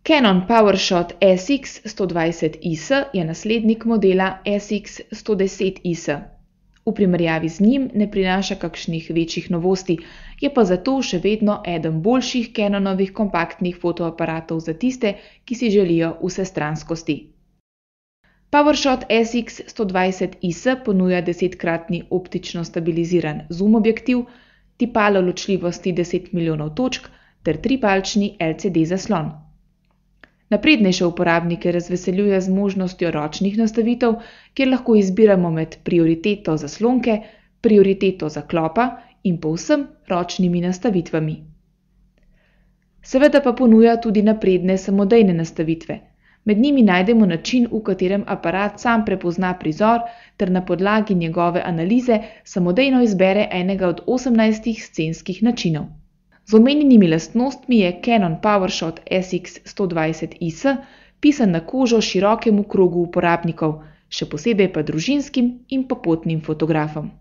Canon PowerShot SX120IS je naslednik modela SX110IS. V primerjavi z njim ne prinaša kakšnih večjih novosti, je pa zato še vedno eden boljših Canonovih kompaktnih fotoaparatov za tiste, ki si želijo vsestranskosti. PowerShot SX120IS ponuja 10-kratni optično stabiliziran zoom objektiv, tipalo ločljivosti 10 milijonov točk ter tripalčni LCD zaslon. Naprednejše uporabnike razveseljuje z možnostjo ročnih nastavitev, kjer lahko izbiramo med prioriteto zaslonke, prioriteto zaklopa in povsem ročnimi nastavitvami. Seveda pa ponuja tudi napredne samodejne nastavitve. Med njimi najdemo način, v katerem aparat sam prepozna prizor ter na podlagi njegove analize samodejno izbere enega od 18 scenskih načinov. Z omenjenimi lastnostmi je Canon PowerShot SX120IS pisan na kožo širokemu krogu uporabnikov, še posebej pa družinskim in popotnim fotografom.